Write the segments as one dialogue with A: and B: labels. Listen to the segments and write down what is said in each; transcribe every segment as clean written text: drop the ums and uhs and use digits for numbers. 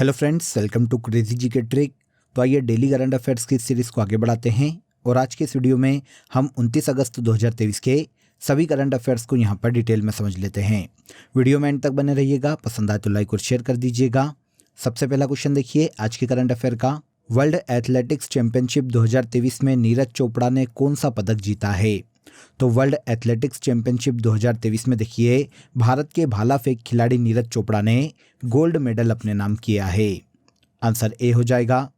A: Hello friends, welcome to crazy G K trick. तो आइए daily current affairs की series को आगे बढ़ाते हैं और आज के इस वीडियो में हम 29 अगस्त 2023 के सभी करंट अफेयर्स को यहाँ पर डिटेल में समझ लेते हैं। वीडियो में एंड तक बने रहिएगा, पसंद आए तो लाइक और शेयर कर दीजिएगा। सबसे पहला क्वेश्चन देखिए आज के करंट अफेयर का। वर्ल्ड एथलेटिक्स चैंपियनशिप 2023 में नीरज चोपड़ा ने कौन सा पदक जीता है? तो वर्ल्ड एथलेटिक्स चैंपियनशिप 2023 में देखिए भारत के भाला फेंक खिलाड़ी नीरज चोपड़ा ने गोल्ड मेडल अपने नाम किया है। आंसर ए हो जाएगा।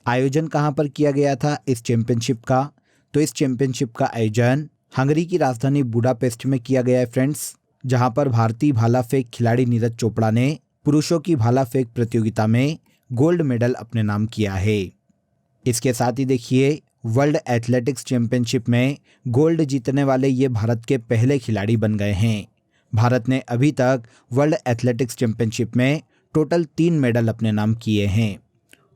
A: आयोजन कहां पर किया गया था इस चैंपियनशिप का? तो इस चैंपियनशिप का आयोजन हंगरी की राजधानी बुडापेस्ट में किया गया है फ्रेंड्स, जहां पर भारतीय भाला फेंक खिलाड़ी नीरज चोपड़ा ने पुरुषों की भाला फेंक प्रतियोगिता में गोल्ड मेडल अपने नाम किया है। इसके साथ ही देखिए वर्ल्ड एथलेटिक्स चैंपियनशिप में गोल्ड जीतने वाले ये भारत के पहले खिलाड़ी बन गए हैं। भारत ने अभी तक वर्ल्ड एथलेटिक्स चैंपियनशिप में टोटल 3 मेडल अपने नाम किए हैं।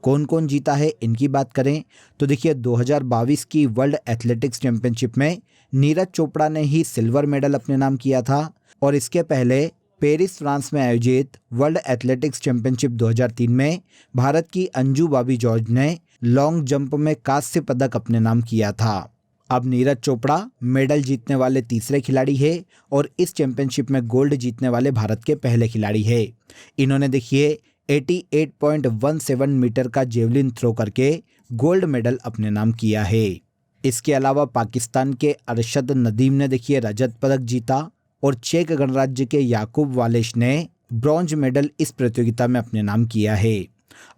A: कौन कौन जीता है इनकी बात करें तो देखिए 2022 की वर्ल्ड एथलेटिक्स चैंपियनशिप में नीरज चोपड़ा ने ही सिल्वर मेडल अपने नाम किया था और इसके पहले पेरिस फ्रांस में आयोजित वर्ल्ड एथलेटिक्स चैंपियनशिप 2003 में भारत की अंजू बॉबी जॉर्ज ने लॉन्ग जंप में कांस्य पदक अपने नाम किया था। अब नीरज चोपड़ा मेडल जीतने वाले तीसरे खिलाड़ी है और इस चैंपियनशिप में गोल्ड जीतने वाले भारत के पहले खिलाड़ी है। इन्होंने देखिए 88.17 मीटर का जेवलिन थ्रो करके गोल्ड मेडल अपने नाम किया है। इसके अलावा पाकिस्तान के अरशद नदीम ने देखिए रजत पदक जीता और चेक गणराज्य के याकूब वालेश ने ब्रॉन्ज मेडल इस प्रतियोगिता में अपने नाम किया है।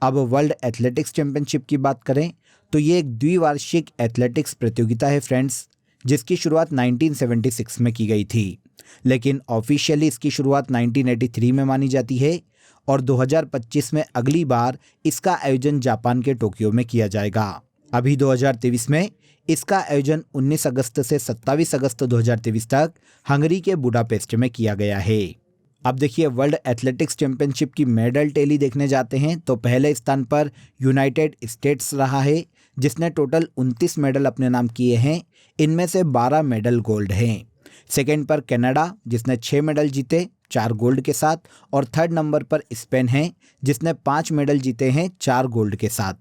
A: अब वर्ल्ड एथलेटिक्स चैंपियनशिप की बात करें तो ये एक द्विवार्षिक एथलेटिक्स प्रतियोगिता है फ्रेंड्स, जिसकी शुरुआत 1976 में की गई थी, लेकिन ऑफिशियली इसकी शुरुआत 1983 में मानी जाती है और 2025 में अगली बार इसका आयोजन जापान के टोक्यो में किया जाएगा। अभी 2023 में इसका आयोजन 19 अगस्त से 27 अगस्त 2023 तक हंगरी के बुडापेस्ट में किया गया है। अब देखिए वर्ल्ड एथलेटिक्स चैंपियनशिप की मेडल टैली देखने जाते हैं तो पहले स्थान पर यूनाइटेड स्टेट्स रहा है, जिसने टोटल 29 मेडल अपने नाम किए हैं। इनमें से 12 मेडल गोल्ड हैं। सेकेंड पर कनाडा, जिसने 6 मेडल जीते 4 गोल्ड के साथ, और थर्ड नंबर पर स्पेन है, जिसने 5 मेडल जीते हैं 4 गोल्ड के साथ।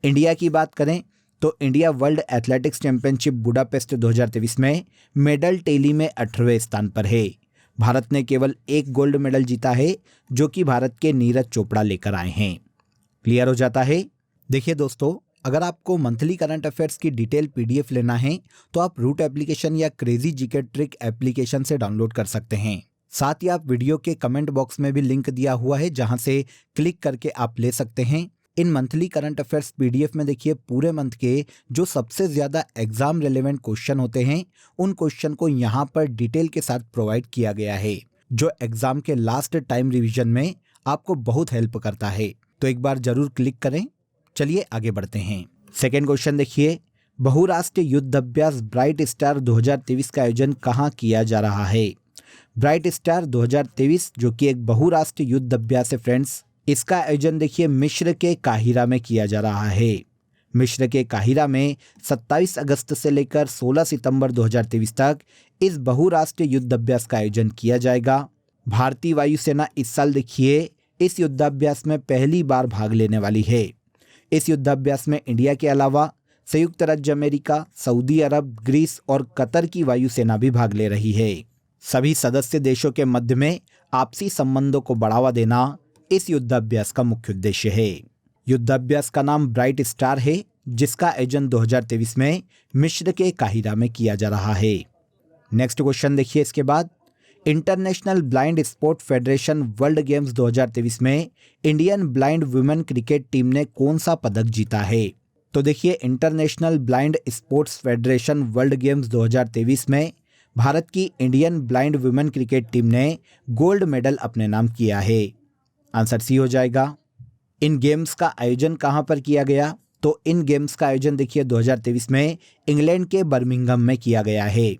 A: इंडिया की बात करें तो India world athletics championship Budapest 2023 में मेडल टैली में 18वें स्थान पर है। भारत ने केवल 1 गोल्ड मेडल जीता है, जो कि भारत के नीरज चोपड़ा लेकर आए हैं। क्लियर हो जाता है। देखिए दोस्तों, अगर आपको मंथली करंट अफेयर्स की डिटेल पीडीएफ लेना है तो आप रूट एप्लीकेशन या क्रेजी जीके ट्रिक एप्लीकेशन से डाउनलोड कर सकते हैं। साथ ही आप वीडियो के कमेंट बॉक्स में भी लिंक दिया हुआ है, जहां से क्लिक करके आप ले सकते हैं। इन मंथली करंट अफेयर्स पीडीएफ में देखिए पूरे मंथ के जो सबसे ज्यादा एग्जाम रिलेवेंट क्वेश्चन होते हैं, उन क्वेश्चन को यहाँ पर डिटेल के साथ प्रोवाइड किया गया है, जो एग्जाम के लास्ट टाइम रिवीजन में आपको बहुत हेल्प करता है। तो एक बार जरूर क्लिक करें। चलिए आगे बढ़ते हैं। सेकेंड क्वेश्चन देखिए, बहुराष्ट्रीय युद्ध अभ्यास ब्राइट स्टार 2023 का आयोजन कहाँ किया जा रहा है? ब्राइट स्टार 2023 जो कि एक बहुराष्ट्रीय युद्ध अभ्यास है फ्रेंड्स, इसका आयोजन देखिए मिस्र के काहिरा में किया जा रहा है। मिस्र के काहिरा में 27 अगस्त से लेकर 16 सितंबर 2023 तक इस बहुराष्ट्रीय युद्ध अभ्यास का आयोजन किया जाएगा। भारतीय वायुसेना इस साल देखिए इस युद्धाभ्यास में पहली बार भाग लेने वाली है। इस युद्धाभ्यास में इंडिया के अलावा संयुक्त राज्य अमेरिका, सऊदी अरब, ग्रीस और कतर की वायुसेना भी भाग ले रही है। सभी सदस्य देशों के मध्य में आपसी संबंधों को बढ़ावा देना इस युद्धाभ्यास का मुख्य उद्देश्य है। युद्धाभ्यास का नाम ब्राइट स्टार है, जिसका आयोजन 2023 में मिस्र के काहिरा में किया जा रहा है। नेक्स्ट क्वेश्चन देखिए इसके बाद, international blind sport federation world games 2023 में Indian blind women cricket team ने कौन सा पदक जीता है? तो देखिए international blind sports federation world games 2023 में भारत की Indian blind women cricket team ने गोल्ड मेडल अपने नाम किया है। आंसर सी हो जाएगा। इन गेम्स का आयोजन कहां पर किया गया? तो इन गेम्स का आयोजन देखिए 2023 में इंग्लैंड के बर्मिंघम में किया गया है।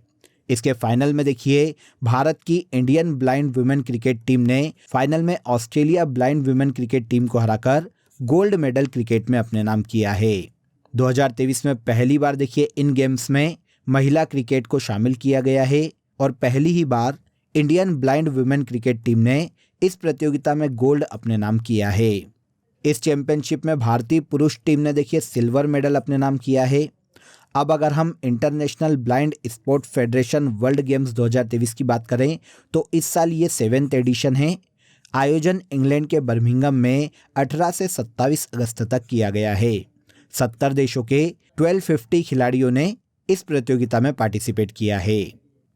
A: इसके फाइनल में देखिए भारत की Indian blind women cricket team ने फाइनल में Australia blind women cricket team को हराकर गोल्ड मेडल क्रिकेट में अपने नाम किया है। 2023 में पहली बार देखिए इन गेम्स में महिला क्रिकेट को शामिल किया गया है और पहली ही बार Indian blind women cricket team ने इस प्रतियोगिता में गोल्ड अपने नाम किया है। इस चैंपियनशिप में भारतीय पुरुष टीम ने देखिए सिल्वर मेडल अपने नाम किया है। अब अगर हम international blind sport federation world games 2023 की बात करें तो इस साल ये 7th एडिशन है। आयोजन इंग्लैंड के बर्मिंघम में 18 से 27 अगस्त तक किया गया है। 70 देशों के 1250 खिलाड़ियों ने इस प्रतियोगिता में पार्टिसिपेट किया है।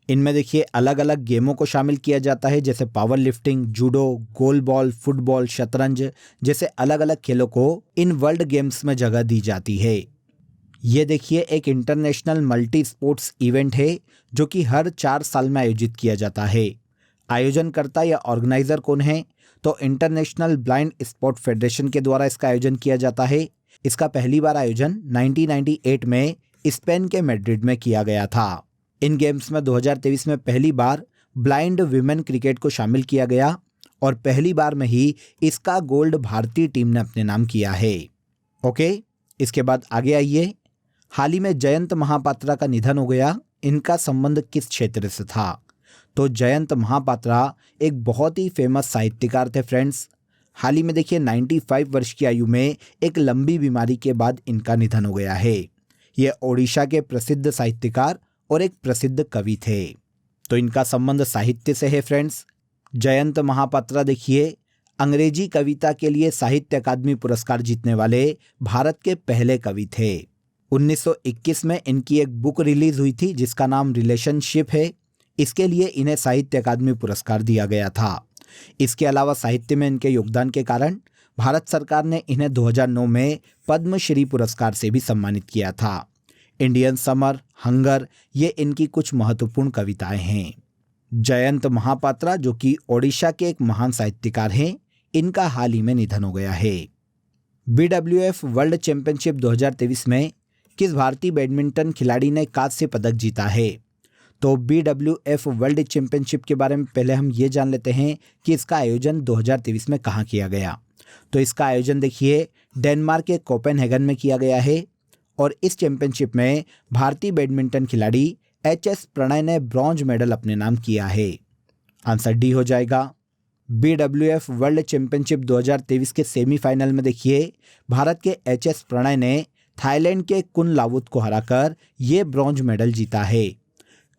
A: इनमें देखिए अलग अलग गेमों को शामिल किया जाता है, जैसे पावर लिफ्टिंग, जूडो, गोल बॉल, फुटबॉल, शतरंज जैसे अलग अलग खेलों को इन वर्ल्ड गेम्स में जगह दी जाती है। ये देखिए एक इंटरनेशनल मल्टी स्पोर्ट्स इवेंट है जो कि हर 4 साल में आयोजित किया जाता है। आयोजनकर्ता या ऑर्गेनाइजर कौन है? तो इंटरनेशनल ब्लाइंड स्पोर्ट फेडरेशन के द्वारा इसका आयोजन किया जाता है। इसका पहली बार आयोजन 1998 में स्पेन के मैड्रिड में किया गया था। इन गेम्स में 2023 में पहली बार ब्लाइंड विमेन क्रिकेट को शामिल किया गया और पहली बार में ही इसका गोल्ड भारतीय टीम ने अपने नाम किया है। ओके, इसके बाद आगे आइए। हाल ही में जयंत महापात्रा का निधन हो गया। इनका संबंध किस क्षेत्र से था? तो जयंत महापात्रा एक बहुत ही फेमस साहित्यकार थे फ्रेंड्स। हाल ही में देखिए 95 वर्ष की आयु में एक लंबी बीमारी के बाद इनका निधन हो गया है। ये ओडिशा के प्रसिद्ध साहित्यकार और एक प्रसिद्ध कवि थे। तो इनका संबंध साहित्य से है फ्रेंड्स। जयंत महापात्रा देखिए अंग्रेजी कविता के लिए साहित्य अकादमी पुरस्कार जीतने वाले भारत के पहले कवि थे। 1921 में इनकी एक बुक रिलीज हुई थी जिसका नाम रिलेशनशिप है। इसके लिए इन्हें साहित्य अकादमी पुरस्कार दिया गया था। इसके अलावा साहित्य में इनके योगदान के कारण भारत सरकार ने इन्हें 2009 में पद्मश्री पुरस्कार से भी सम्मानित किया था। इंडियन समर, हंगर ये इनकी कुछ महत्वपूर्ण कविताएं हैं। जयंत महापात्रा जो कि ओडिशा के एक महान साहित्यकार हैं, इनका हाल ही में निधन हो गया है। BWF वर्ल्ड चैंपियनशिप 2023 में किस भारतीय बैडमिंटन खिलाड़ी ने कांस्य पदक जीता है? तो BWF वर्ल्ड चैंपियनशिप के बारे में पहले हम ये जान लेते हैं कि इसका आयोजन 2023 में कहाँ किया गया। तो इसका आयोजन देखिए डेनमार्क के कोपेनहेगन में किया गया है और इस चैंपियनशिप में भारतीय बैडमिंटन खिलाड़ी HS प्रणय ने ब्रॉन्ज मेडल अपने नाम किया है। आंसर डी हो जाएगा। BWF वर्ल्ड चैंपियनशिप 2023 के सेमीफाइनल में देखिए भारत के HS प्रणय ने थाईलैंड के कुन लावुत को हराकर ये ब्रॉन्ज मेडल जीता है।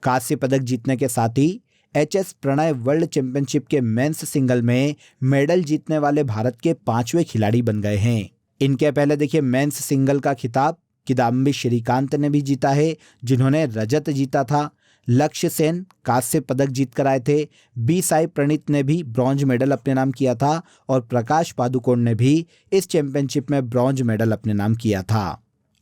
A: कांस्य पदक जीतने के साथ ही HS प्रणय वर्ल्ड चैंपियनशिप के मेंस सिंगल में मेडल जीतने वाले भारत के 5वें खिलाड़ी बन गए हैं। इनके पहले देखिए मेंस सिंगल का खिताब किदाम्बी श्रीकांत ने भी जीता है, जिन्होंने रजत जीता था। लक्ष्य सेन कांस्य पदक जीत कर आए थे। बी साई प्रणीत ने भी ब्रॉन्ज मेडल अपने नाम किया था और प्रकाश पादुकोण ने भी इस चैंपियनशिप में ब्रॉन्ज मेडल अपने नाम किया था।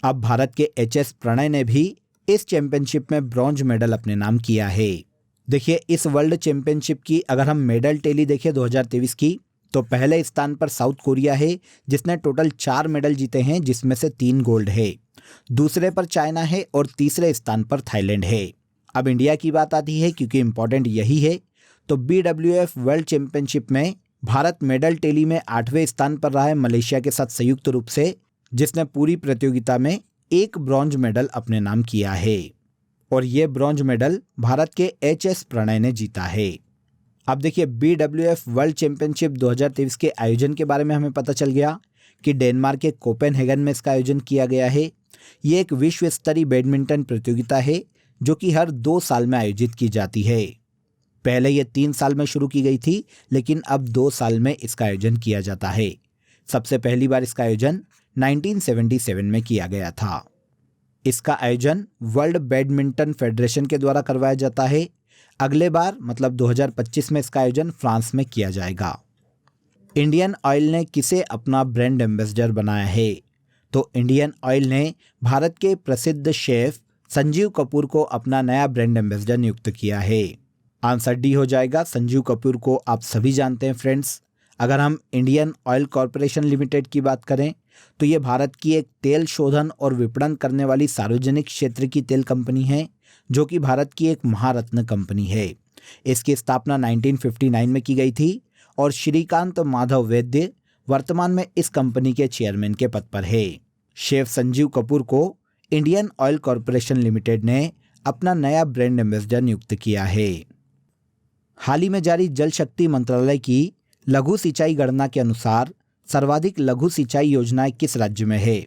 A: अब भारत के HS प्रणय ने भी इस चैंपियनशिप में ब्रॉन्ज मेडल अपने नाम किया है। देखिए इस वर्ल्ड चैंपियनशिप की अगर हम मेडल टेली देखें 2023 की, तो पहले स्थान पर साउथ कोरिया है जिसने टोटल 4 मेडल जीते हैं, जिसमें से 3 गोल्ड है। दूसरे पर चाइना है और तीसरे स्थान पर थाईलैंड है। अब इंडिया की बात आती है क्योंकि इंपॉर्टेंट यही है। तो BWF वर्ल्ड चैंपियनशिप में भारत मेडल टेली में 8वें स्थान पर रहा है मलेशिया के साथ संयुक्त रूप से, जिसने पूरी प्रतियोगिता में 1 ब्रॉन्ज मेडल अपने नाम किया है और ये ब्रॉन्ज मेडल भारत के HS प्रणय ने जीता है। अब देखिए BWF वर्ल्ड चैंपियनशिप 2023 के आयोजन के बारे में हमें पता चल गया कि डेनमार्क के कोपेनहेगन में इसका आयोजन किया गया है। ये एक विश्व स्तरीय बैडमिंटन प्रतियोगिता है जो कि हर 2 साल में आयोजित की जाती है। पहले ये 3 साल में शुरू की गई थी, लेकिन अब 2 साल में इसका आयोजन किया जाता है। सबसे पहली बार इसका आयोजन 1977 में किया गया था। इसका आयोजन वर्ल्ड बैडमिंटन फेडरेशन के द्वारा करवाया जाता है। अगले बार मतलब 2025 में इसका आयोजन फ्रांस में किया जाएगा। इंडियन ऑयल ने किसे अपना ब्रांड एम्बेसडर बनाया है? तो इंडियन ऑयल ने भारत के प्रसिद्ध शेफ संजीव कपूर को अपना नया ब्रांड एम्बेसडर नियुक्त किया है। आंसर डी हो जाएगा। संजीव कपूर को आप सभी जानते हैं फ्रेंड्स। अगर हम इंडियन ऑयल कॉरपोरेशन लिमिटेड की बात करें तो ये भारत की एक तेल शोधन और विपणन करने वाली सार्वजनिक क्षेत्र की तेल कंपनी है जो कि भारत की एक महारत्न कंपनी है। इसकी स्थापना 1959 में की गई थी और श्रीकांत माधव वैद्य वर्तमान में इस कंपनी के चेयरमैन के पद पर है। शेफ संजीव कपूर को इंडियन ऑयल कॉरपोरेशन लिमिटेड ने अपना नया ब्रांड एम्बेसडर नियुक्त किया है। हाल ही में जारी जल शक्ति मंत्रालय की लघु सिंचाई गणना के अनुसार सर्वाधिक लघु सिंचाई योजनाएं किस राज्य में है?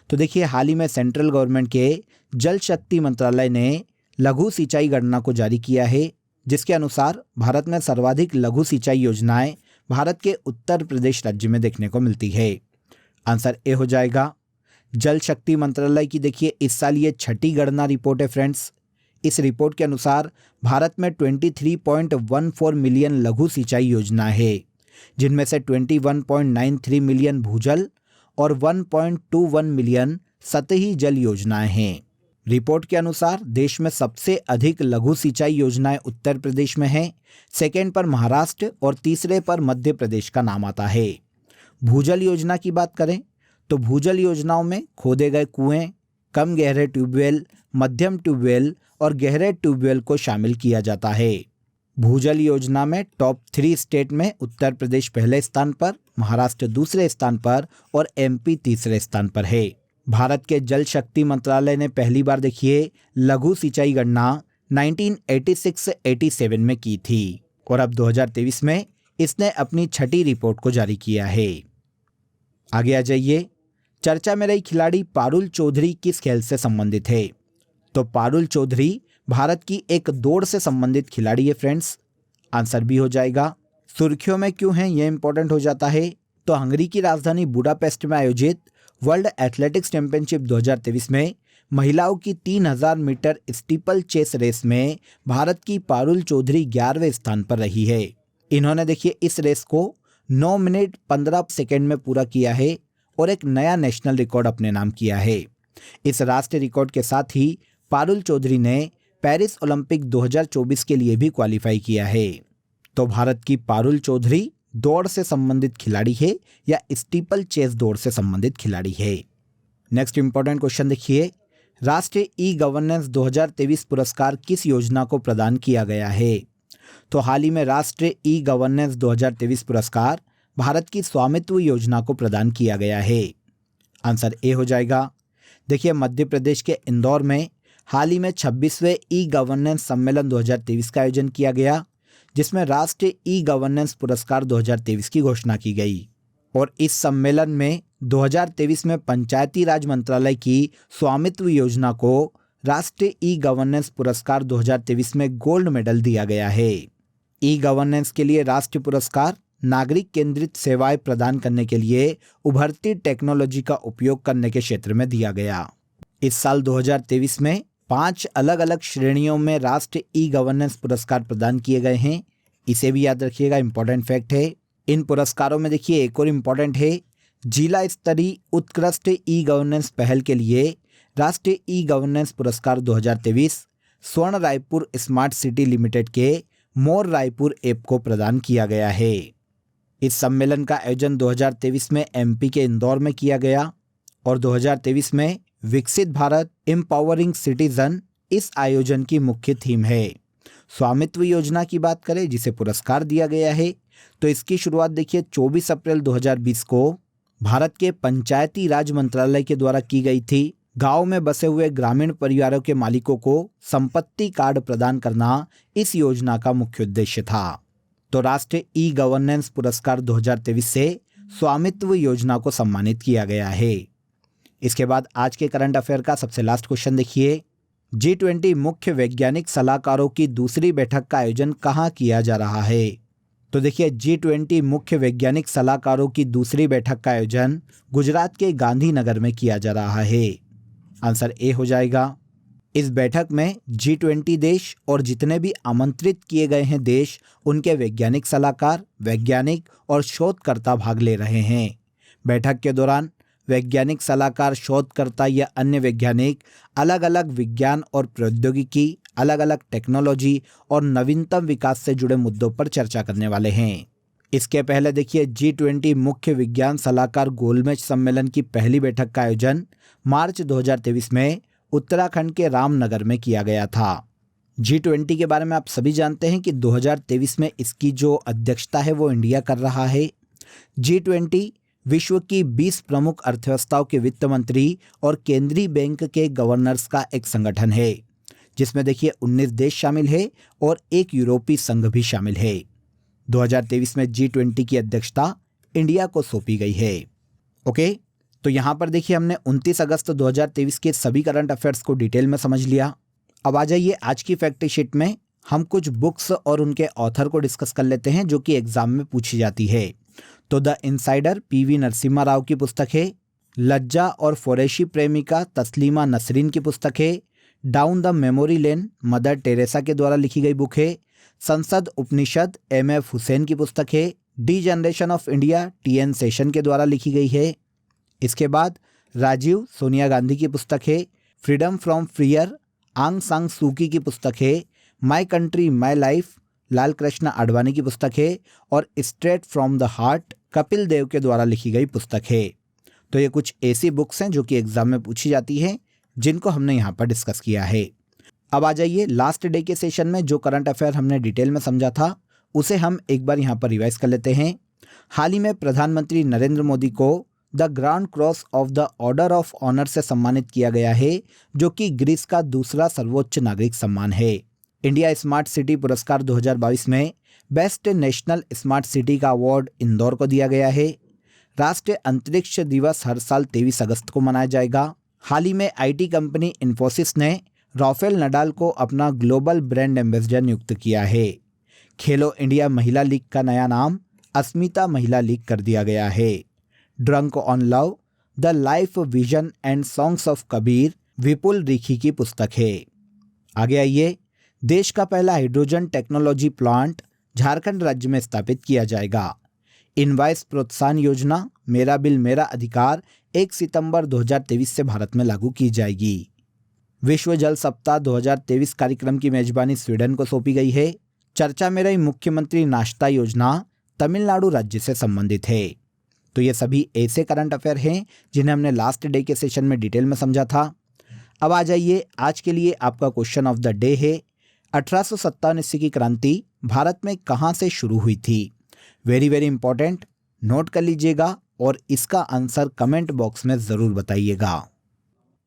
A: तो देखिए हाल ही में सेंट्रल गवर्नमेंट के जल शक्ति मंत्रालय ने लघु सिंचाई गणना को जारी किया है, जिसके अनुसार भारत में सर्वाधिक लघु सिंचाई योजनाएं भारत के उत्तर प्रदेश राज्य में देखने को मिलती है। आंसर ए हो जाएगा। जल शक्ति मंत्रालय की देखिए इस साल ये 6ठी गणना रिपोर्ट है फ्रेंड्स। इस रिपोर्ट के अनुसार भारत में 23.14 मिलियन लघु सिंचाई योजनाएं है, जिनमें से 21.93 मिलियन भूजल और 1.21 मिलियन सतही जल योजनाएं हैं। रिपोर्ट के अनुसार देश में सबसे अधिक लघु सिंचाई योजनाएं उत्तर प्रदेश में हैं, सेकेंड पर महाराष्ट्र और तीसरे पर मध्य प्रदेश का नाम आता है। भूजल योजना की बात करें तो भूजल योजनाओं में खोदे गए कुएं, कम गहरे ट्यूबवेल, मध्यम ट्यूबवेल और गहरे ट्यूबवेल को शामिल किया जाता है। भूजल योजना में टॉप 3 स्टेट में उत्तर प्रदेश पहले स्थान पर, महाराष्ट्र दूसरे स्थान पर और एमपी तीसरे स्थान पर है। भारत के जल शक्ति मंत्रालय ने पहली बार देखिए लघु सिंचाई गणना 1986-87 में की थी और अब 2023 में इसने अपनी 6ठी रिपोर्ट को जारी किया है। आगे आ जाइए। चर्चा में रही खिलाड़ी पारुल चौधरी किस खेल से संबंधित है? तो पारुल चौधरी भारत की एक दौड़ से संबंधित खिलाड़ी है फ्रेंड्स। आंसर भी हो जाएगा। सुर्खियों में क्यों है ये इंपॉर्टेंट हो जाता है। तो हंगरी की राजधानी बुडापेस्ट में आयोजित वर्ल्ड एथलेटिक्स चैंपियनशिप 2023 में महिलाओं की 3000 मीटर स्टीपल चेस रेस में भारत की पारुल चौधरी 11वें स्थान पर रही है। इन्होंने देखिए इस रेस को 9 मिनट 15 सेकेंड में पूरा किया है और एक नया नेशनल रिकॉर्ड अपने नाम किया है। इस राष्ट्रीय रिकॉर्ड के साथ ही पारुल चौधरी ने पेरिस ओलंपिक 2024 के लिए भी क्वालिफाई किया है। तो भारत की पारुल चौधरी दौड़ से संबंधित खिलाड़ी है या स्टीपल चेस दौड़ से संबंधित खिलाड़ी है। नेक्स्ट इंपॉर्टेंट क्वेश्चन देखिए। राष्ट्रीय ई गवर्नेंस 2023 पुरस्कार किस योजना को प्रदान किया गया है? तो हाल ही में राष्ट्रीय ई गवर्नेंस 2023 पुरस्कार भारत की स्वामित्व योजना को प्रदान किया गया है। आंसर ए हो जाएगा। देखिए मध्य प्रदेश के इंदौर में हाल ही में 26वें ई गवर्नेंस सम्मेलन 2023 का आयोजन किया गया, जिसमें राष्ट्रीय ई गवर्नेंस पुरस्कार 2023 की घोषणा की गई और इस सम्मेलन में 2023 में पंचायती राज मंत्रालय की स्वामित्व योजना को राष्ट्रीय ई गवर्नेंस पुरस्कार 2023 में गोल्ड मेडल दिया गया है। ई गवर्नेंस के लिए राष्ट्रीय पुरस्कार नागरिक केंद्रित सेवाएं प्रदान करने के लिए उभरती टेक्नोलॉजी का उपयोग करने के क्षेत्र में दिया गया। इस साल 2023 में 5 अलग अलग श्रेणियों में राष्ट्रीय ई गवर्नेंस पुरस्कार प्रदान किए गए हैं। इसे भी याद रखिएगा, इंपॉर्टेंट फैक्ट है। इन पुरस्कारों में देखिए एक और इम्पॉर्टेंट है, जिला स्तरीय उत्कृष्ट ई गवर्नेंस पहल के लिए राष्ट्रीय ई गवर्नेंस पुरस्कार 2023 स्वर्ण रायपुर स्मार्ट सिटी लिमिटेड के मोर रायपुर ऐप को प्रदान किया गया है। इस सम्मेलन का आयोजन 2023 में एमपी के इंदौर में किया गया और 2023 में विकसित भारत एम्पावरिंग सिटीजन इस आयोजन की मुख्य थीम है। स्वामित्व योजना की बात करें जिसे पुरस्कार दिया गया है तो इसकी शुरुआत देखिए 24 अप्रैल 2020 को भारत के पंचायती राज मंत्रालय के द्वारा की गई थी। गांव में बसे हुए ग्रामीण परिवारों के मालिकों को संपत्ति कार्ड प्रदान करना इस योजना का मुख्य उद्देश्य था। तो राष्ट्रीय ई गवर्नेंस पुरस्कार 2023 से स्वामित्व योजना को सम्मानित किया गया है। इसके बाद आज के करंट अफेयर का सबसे लास्ट क्वेश्चन देखिए। G20 मुख्य वैज्ञानिक सलाहकारों की दूसरी बैठक का आयोजन कहाँ किया जा रहा है? तो देखिए G20 मुख्य वैज्ञानिक सलाहकारों की दूसरी बैठक का आयोजन गुजरात के गांधीनगर में किया जा रहा है। आंसर ए हो जाएगा। इस बैठक में G20 देश और जितने भी आमंत्रित किए गए हैं देश, उनके वैज्ञानिक सलाहकार, वैज्ञानिक और शोधकर्ता भाग ले रहे हैं। बैठक के दौरान वैज्ञानिक सलाहकार, शोधकर्ता या अन्य वैज्ञानिक अलग अलग विज्ञान और प्रौद्योगिकी, अलग अलग टेक्नोलॉजी और नवीनतम विकास से जुड़े मुद्दों पर चर्चा करने वाले हैं। इसके पहले देखिए G20 मुख्य विज्ञान सलाहकार गोलमेज सम्मेलन की पहली बैठक का आयोजन मार्च 2023 में उत्तराखंड के रामनगर में किया गया था। G20 के बारे में आप सभी जानते हैं कि 2023 में इसकी जो अध्यक्षता है वो इंडिया कर रहा है। G20 विश्व की 20 प्रमुख अर्थव्यवस्थाओं के वित्त मंत्री और केंद्रीय बैंक के गवर्नर्स का एक संगठन है, जिसमें देखिए 19 देश शामिल है और एक यूरोपीय संघ भी शामिल है। 2023 में G20 की अध्यक्षता इंडिया को सौंपी गई है। ओके, तो यहाँ पर देखिए हमने 29 अगस्त 2023 के सभी करंट अफेयर्स को डिटेल में समझ लिया। अब आ जाइए आज की फैक्ट शीट में हम कुछ बुक्स और उनके ऑथर को डिस्कस कर लेते हैं जो कि एग्जाम में पूछी जाती है। तो the insider PV Narasimha Rao की पुस्तक है। लज्जा और फौरेशी प्रेमिका तस्लीमा नसरीन की पुस्तक है। Down the memory lane mother Teresa के द्वारा लिखी गई बुक है। संसद उपनिषद एम.एफ. हुसैन की पुस्तक है। D generation of India TN. Session के द्वारा लिखी गई है। इसके बाद राजीव सोनिया गांधी की पुस्तक है। फ्रीडम फ्रॉम फियर आंग सांग सूकी की पुस्तक है। My country my life Lal Krishna Advani की पुस्तक है। और straight from the heart Kapil Dev के द्वारा लिखी गई पुस्तक है। तो ये कुछ ऐसी बुक्स हैं जो कि एग्जाम में पूछी जाती हैं जिनको हमने यहाँ पर डिस्कस किया है। अब आ जाइए लास्ट डे के सेशन में जो करंट अफेयर हमने डिटेल में समझा था उसे हम एक बार यहाँ पर रिवाइज कर लेते हैं। हाल ही में प्रधानमंत्री नरेंद्र मोदी को the grand cross of the order of honour से सम्मानित किया गया है, जो कि ग्रीस का दूसरा सर्वोच्च नागरिक सम्मान है। इंडिया स्मार्ट सिटी पुरस्कार 2022 में बेस्ट नेशनल स्मार्ट सिटी का अवार्ड इंदौर को दिया गया है। राष्ट्रीय अंतरिक्ष दिवस हर साल 23 अगस्त को मनाया जाएगा। हाल ही में आईटी कंपनी इन्फोसिस ने राफेल नडाल को अपना ग्लोबल ब्रांड एम्बेसडर नियुक्त किया है। खेलो इंडिया महिला लीग का नया नाम अस्मिता महिला लीग कर दिया गया है। Drunk on love the life vision and songs of Kabir Vipul Rikhi की पुस्तक है। आगे आइए, देश का पहला हाइड्रोजन टेक्नोलॉजी प्लांट झारखंड राज्य में स्थापित किया जाएगा। इनवाइस प्रोत्साहन योजना मेरा बिल मेरा अधिकार 1 सितंबर 2023 से भारत में लागू की जाएगी। विश्व जल सप्ताह 2023 कार्यक्रम की मेजबानी स्वीडन को सौंपी गई है। चर्चा में रही मुख्यमंत्री नाश्ता योजना तमिलनाडु राज्य से संबंधित है। तो ये सभी ऐसे करंट अफेयर हैं जिन्हें हमने लास्ट डे के सेशन में डिटेल में समझा था। अब आ जाइए, आज के लिए आपका क्वेश्चन ऑफ द डे है 1857 ईस्वी की क्रांति भारत में कहाँ से शुरू हुई थी। वेरी वेरी इंपॉर्टेंट, नोट कर लीजिएगा और इसका आंसर कमेंट बॉक्स में ज़रूर बताइएगा।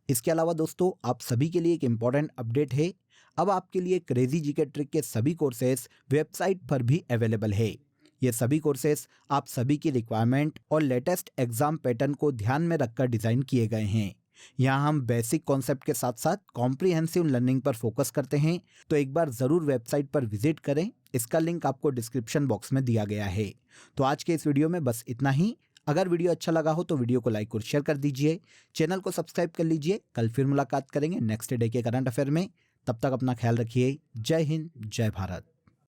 A: इसके अलावा दोस्तों आप सभी के लिए एक इम्पॉर्टेंट अपडेट है। अब आपके लिए क्रेजी जीके ट्रिक के सभी कोर्सेस वेबसाइट पर भी अवेलेबल है। ये सभी कोर्सेस आप सभी की रिक्वायरमेंट और लेटेस्ट एग्जाम पैटर्न को ध्यान में रखकर डिज़ाइन किए गए हैं। यहाँ हम बेसिक कॉन्सेप्ट के साथ साथ कॉम्प्रिहेंसिव लर्निंग पर फोकस करते हैं। तो एक बार ज़रूर वेबसाइट पर विजिट करें, इसका लिंक आपको डिस्क्रिप्शन बॉक्स में दिया गया है। तो आज के इस वीडियो में बस इतना ही। अगर वीडियो अच्छा लगा हो तो वीडियो को लाइक और शेयर कर दीजिए, चैनल को सब्सक्राइब कर लीजिए। कल फिर मुलाकात करेंगे नेक्स्ट डे के करंट अफेयर में। तब तक अपना ख्याल रखिए। जय हिंद, जय भारत।